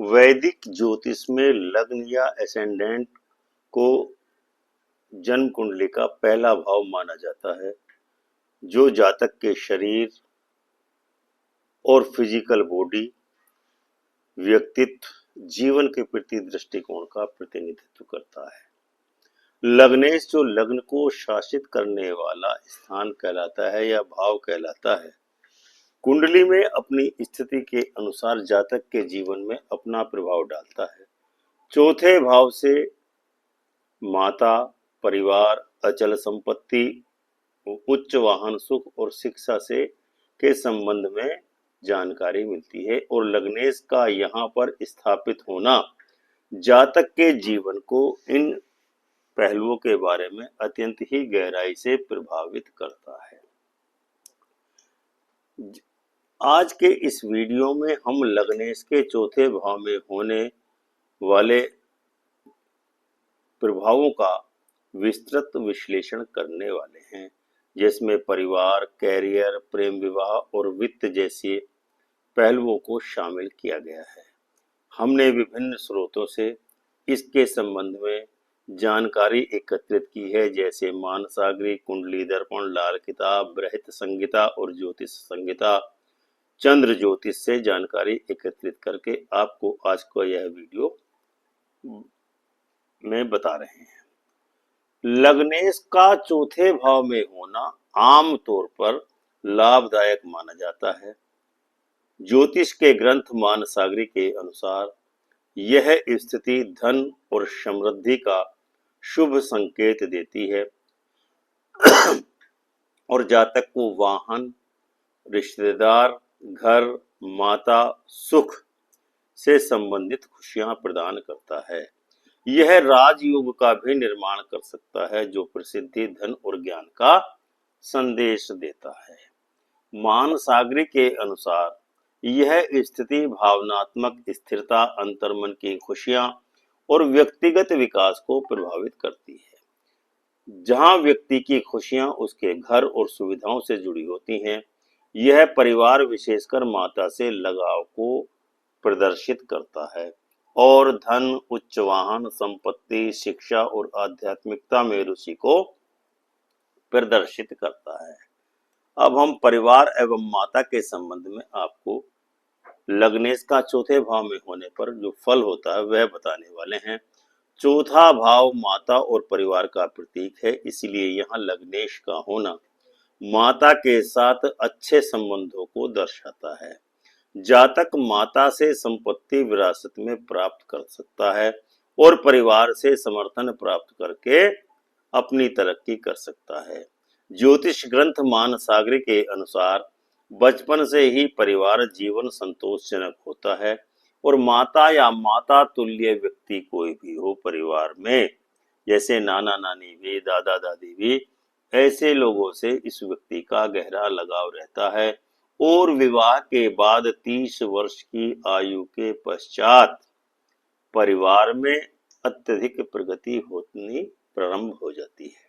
वैदिक ज्योतिष में लग्न या एसेंडेंट को जन्म कुंडली का पहला भाव माना जाता है, जो जातक के शरीर और फिजिकल बॉडी, व्यक्तित्व, जीवन के प्रति दृष्टिकोण का प्रतिनिधित्व करता है। लग्नेश जो लग्न को शासित करने वाला स्थान कहलाता है या भाव कहलाता है, कुंडली में अपनी स्थिति के अनुसार जातक के जीवन में अपना प्रभाव डालता है। चौथे भाव से माता, परिवार, अचल संपत्ति, उच्च वाहन, सुख और शिक्षा से के संबंध में जानकारी मिलती है और लग्नेश का यहाँ पर स्थापित होना जातक के जीवन को इन पहलुओं के बारे में अत्यंत ही गहराई से प्रभावित करता है। आज के इस वीडियो में हम लग्नेश के चौथे भाव में होने वाले प्रभावों का विस्तृत विश्लेषण करने वाले हैं, जिसमें परिवार, कैरियर, प्रेम विवाह और वित्त जैसे पहलुओं को शामिल किया गया है। हमने विभिन्न स्रोतों से इसके संबंध में जानकारी एकत्रित की है, जैसे मानसागरी, कुंडली दर्पण, लाल किताब, बृहत संहिता और ज्योतिष संहिता, चंद्र ज्योतिष से जानकारी एकत्रित करके आपको आज को यह वीडियो में बता रहे हैं। लग्नेश का चौथे भाव में होना आम तौर पर लाभदायक माना जाता है। ज्योतिष के ग्रंथ मानसागरी के अनुसार यह स्थिति धन और समृद्धि का शुभ संकेत देती है और जातक को वाहन, रिश्तेदार, घर, माता, सुख से संबंधित खुशियां प्रदान करता है। यह राजयोग का भी निर्माण कर सकता है, जो प्रसिद्धि, धन और ज्ञान का संदेश देता है। मानसागरी के अनुसार यह स्थिति भावनात्मक स्थिरता, अंतर्मन की खुशियां और व्यक्तिगत विकास को प्रभावित करती है। जहां व्यक्ति की खुशियां उसके घर और सुविधाओं से जुड़ी होती हैं, यह परिवार, विशेषकर माता से लगाव को प्रदर्शित करता है और धन, उच्च वाहन, संपत्ति, शिक्षा और आध्यात्मिकता में रुचि को प्रदर्शित करता है। अब हम परिवार एवं माता के संबंध में आपको लग्नेश का चौथे भाव में होने पर जो फल होता है वह बताने वाले हैं। चौथा भाव माता और परिवार का प्रतीक है, इसलिए यहाँ लग्नेश का होना माता के साथ अच्छे संबंधों को दर्शाता है। जातक माता से संपत्ति विरासत में प्राप्त कर सकता है और परिवार से समर्थन प्राप्त करके अपनी तरक्की कर सकता है। ज्योतिष ग्रंथ मानसागरी के अनुसार बचपन से ही परिवार जीवन संतोषजनक होता है और माता या माता तुल्य व्यक्ति कोई भी हो परिवार में, जैसे नाना नानी भी, दादा दादी भी, ऐसे लोगों से इस व्यक्ति का गहरा लगाव रहता है और विवाह के बाद 30 वर्ष की आयु के पश्चात परिवार में अत्यधिक प्रगति होनी प्रारंभ हो जाती है।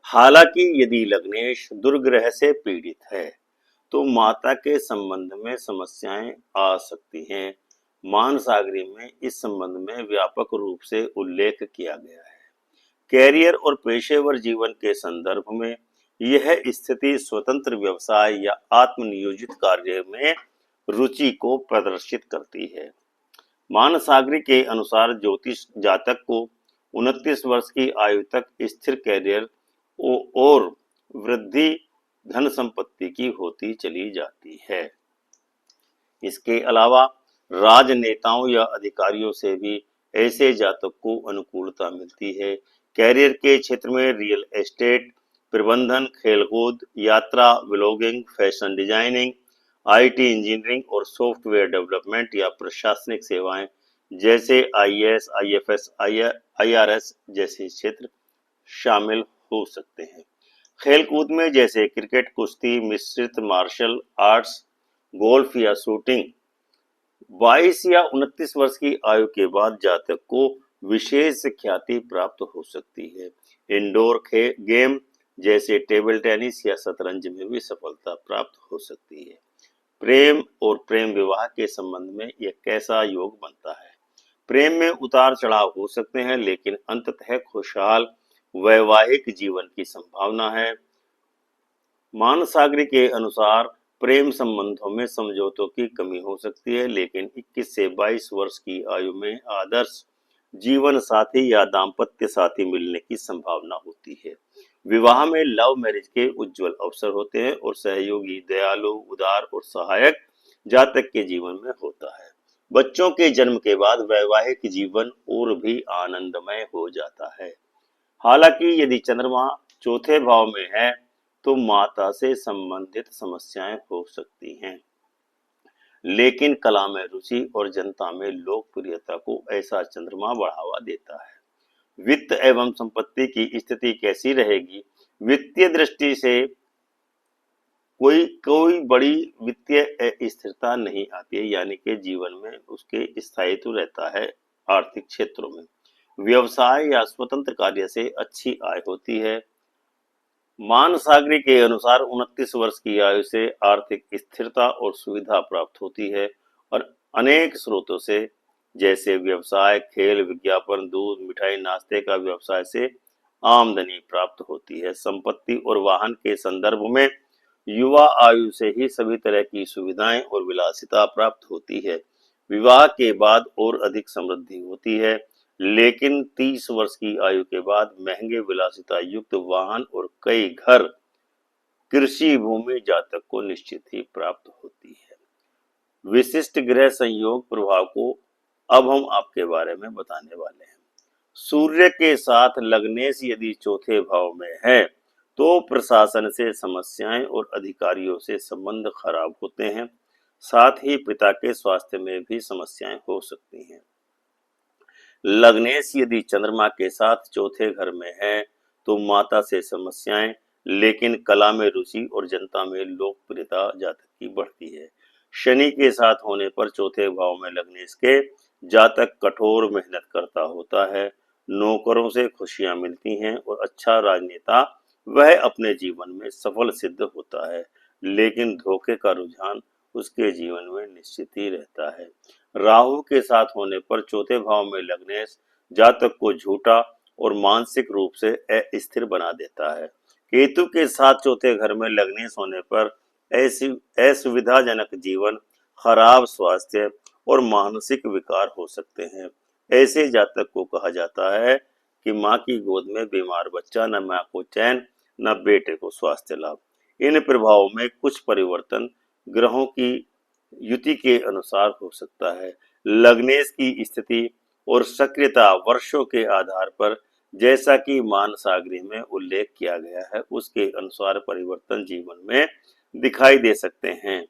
हालांकि यदि लग्नेश दुर्ग्रह से पीड़ित है तो माता के संबंध में समस्याएं आ सकती हैं। मानसागरी में इस संबंध में व्यापक रूप से उल्लेख किया गया है। कैरियर और पेशेवर जीवन के संदर्भ में यह स्थिति स्वतंत्र व्यवसाय या आत्मनियोजित कार्य में रुचि को प्रदर्शित करती है। मानसागरी के अनुसार ज्योतिष जातक को 29 वर्ष की आयु तक स्थिर कैरियर और वृद्धि धन संपत्ति की होती चली जाती है। इसके अलावा राजनेताओं या अधिकारियों से भी ऐसे जातक को अनुकूलता मिलती है। कैरियर के क्षेत्र में रियल एस्टेट, प्रबंधन, खेलकूद, यात्रा, vlogging, fashion designing, IT engineering और सॉफ्टवेयर डेवलपमेंट या प्रशासनिक सेवाएं जैसे आईएएस, आईएफएस, आईआरएस जैसे क्षेत्र शामिल हो सकते हैं। खेलकूद में जैसे क्रिकेट, कुश्ती, मिश्रित मार्शल आर्ट्स, गोल्फ या शूटिंग। 22 या 29 वर्ष की आयु के बाद जातक को विशेष ख्याति प्राप्त हो सकती है। इंडोर गेम जैसे टेबल टेनिस या शतरंज में भी सफलता प्राप्त हो सकती है। प्रेम और प्रेम विवाह के संबंध में यह कैसा योग बनता है? प्रेम में उतार चढ़ाव हो सकते हैं, लेकिन अंततः खुशहाल वैवाहिक जीवन की संभावना है। मानसागरी के अनुसार प्रेम संबंधों में समझौतों की कमी हो सकती है, लेकिन 21 से 22 वर्ष की आयु में आदर्श जीवन साथी या दाम्पत्य साथी मिलने की संभावना होती है। विवाह में लव मैरिज के उज्जवल अवसर होते हैं और सहयोगी दयालु, उदार और सहायक जातक के जीवन में होता है। बच्चों के जन्म के बाद वैवाहिक जीवन और भी आनंदमय हो जाता है। हालांकि यदि चंद्रमा चौथे भाव में है तो माता से संबंधित समस्याएं हो सकती हैं, लेकिन कला में रुचि और जनता में लोकप्रियता को ऐसा चंद्रमा बढ़ावा देता है। वित्त एवं संपत्ति की स्थिति कैसी रहेगी? वित्तीय दृष्टि से कोई कोई बड़ी वित्तीय स्थिरता नहीं आती है, यानी कि जीवन में उसके स्थायित्व रहता है। आर्थिक क्षेत्रों में व्यवसाय या स्वतंत्र कार्य से अच्छी आय होती है। मानसागरी के अनुसार 29 वर्ष की आयु से आर्थिक स्थिरता और सुविधा प्राप्त होती है और अनेक स्रोतों से, जैसे व्यवसाय, खेल, विज्ञापन, दूध, मिठाई, नाश्ते का व्यवसाय से आमदनी प्राप्त होती है। संपत्ति और वाहन के संदर्भ में युवा आयु से ही सभी तरह की सुविधाएं और विलासिता प्राप्त होती है। विवाह के बाद और अधिक समृद्धि होती है, लेकिन 30 वर्ष की आयु के बाद महंगे विलासिता युक्त वाहन और कई घर, कृषि भूमि जातक को निश्चित ही प्राप्त होती है। विशिष्ट ग्रह संयोग प्रभाव को अब हम आपके बारे में बताने वाले हैं। सूर्य के साथ लग्नेश यदि चौथे भाव में है तो प्रशासन से समस्याएं और अधिकारियों से संबंध खराब होते हैं। साथ ही पिता के स्वास्थ्य में भी समस्याएं हो सकती हैं। लग्नेश यदि चंद्रमा के साथ चौथे घर में है तो माता से समस्याएं, लेकिन कला में रुचि और जनता में लोकप्रियता जातक की बढ़ती है। शनि के साथ होने पर चौथे भाव में लग्नेश के जातक कठोर मेहनत करता होता है, नौकरों से खुशियां मिलती हैं और अच्छा राजनेता वह अपने जीवन में सफल सिद्ध होता है, लेकिन धोखे का रुझान उसके जीवन में निश्चित ही रहता है। राहु के साथ होने पर चौथे भाव में लग्नेश जातक को झूठा और मानसिक रूप से अस्थिर बना देता है। केतु के साथ चौथे घर में लग्नेश होने पर ऐसी असुविधाजनक जीवन, खराब स्वास्थ्य और मानसिक विकार हो सकते हैं। ऐसे जातक को कहा जाता है कि माँ की गोद में बीमार बच्चा, न माँ को चैन न बेटे को स्वास्थ्य लाभ। इन प्रभावों में कुछ परिवर्तन ग्रहों की युति के अनुसार हो सकता है। लग्नेश की स्थिति और सक्रियता वर्षों के आधार पर, जैसा कि मानसागरी में उल्लेख किया गया है, उसके अनुसार परिवर्तन जीवन में दिखाई दे सकते हैं।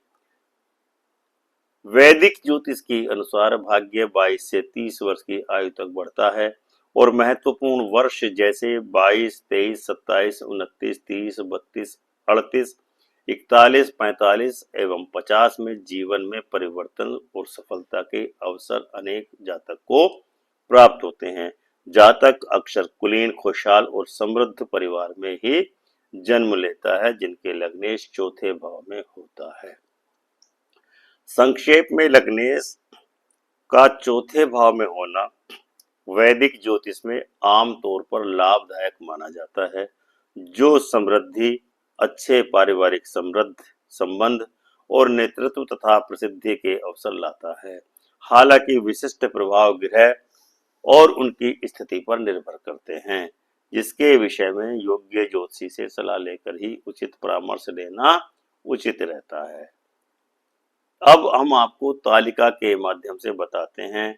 वैदिक ज्योतिष के अनुसार भाग्य 22 से 30 वर्ष की आयु तक बढ़ता है और महत्वपूर्ण वर्ष जैसे 22, 23, 27, 29, 30, 32, 38, 41, 45 एवं 50 में जीवन में परिवर्तन और सफलता के अवसर अनेक जातक को प्राप्त होते हैं। जातक अक्सर कुलीन, खुशहाल और समृद्ध परिवार में ही जन्म लेता है, जिनके लग्नेश चौथे भाव में होता है। संक्षेप में लग्नेश का चौथे भाव में होना वैदिक ज्योतिष में आम तौर पर लाभदायक माना जाता है, जो समृद्धि, अच्छे पारिवारिक समृद्ध संबंध और नेतृत्व तथा प्रसिद्धि के अवसर लाता है। हालांकि विशिष्ट प्रभाव ग्रह और उनकी स्थिति पर निर्भर करते हैं, जिसके विषय में योग्य ज्योतिषी से सलाह लेकर ही उचित परामर्श लेना उचित रहता है। अब हम आपको तालिका के माध्यम से बताते हैं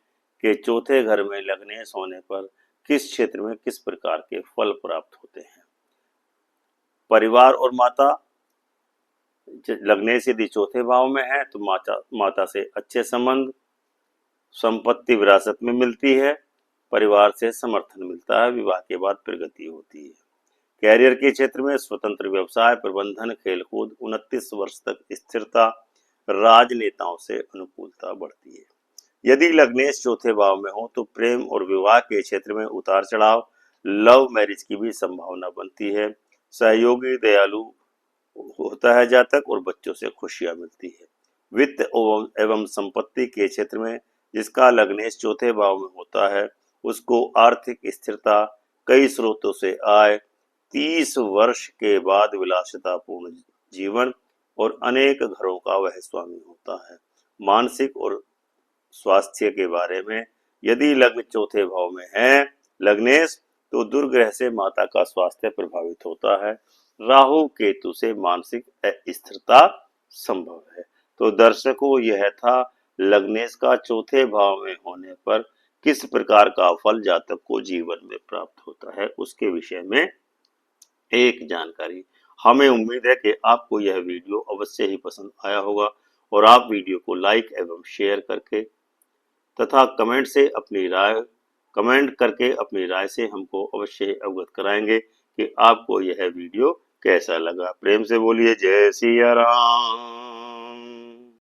कि चौथे घर में लग्नेश होने पर किस क्षेत्र में किस प्रकार के फल प्राप्त होते हैं। परिवार और माता, लग्नेश यदि चौथे भाव में है तो माता से अच्छे संबंध, संपत्ति विरासत में मिलती है, परिवार से समर्थन मिलता है, विवाह के बाद प्रगति होती है। कैरियर के क्षेत्र में स्वतंत्र व्यवसाय, प्रबंधन, खेलकूद, 29 वर्ष तक स्थिरता, राजनेताओं से अनुकूलता बढ़ती है। यदि लग्नेश चौथे भाव में हो तो प्रेम और विवाह के क्षेत्र में उतार चढ़ाव, लव मैरिज की भी संभावना बनती है। सहयोगी दयालु होता है जातक और बच्चों से खुशियां मिलती है। वित्त एवं संपत्ति के क्षेत्र में जिसका लग्नेश चौथे भाव में होता है उसको आर्थिक स्थिरता, कई स्रोतों से आय, 30 वर्ष के बाद विलासितापूर्ण जीवन और अनेक घरों का वह स्वामी होता है। मानसिक और स्वास्थ्य के बारे में यदि लग्न चौथे भाव में है लग्नेश तो दुर्ग्रह से माता का स्वास्थ्य प्रभावित होता है। राहु केतु से मानसिक अस्थिरता संभव है। तो दर्शकों यह था लग्नेश का चौथे भाव में होने पर किस प्रकार का फल जातक को जीवन में प्राप्त होता है उसके विषय में एक जानकारी। हमें उम्मीद है कि आपको यह वीडियो अवश्य ही पसंद आया होगा और आप वीडियो को लाइक एवं शेयर करके तथा कमेंट करके अपनी राय से हमको अवश्य अवगत कराएंगे कि आपको यह वीडियो कैसा लगा। प्रेम से बोलिए जय सिया राम।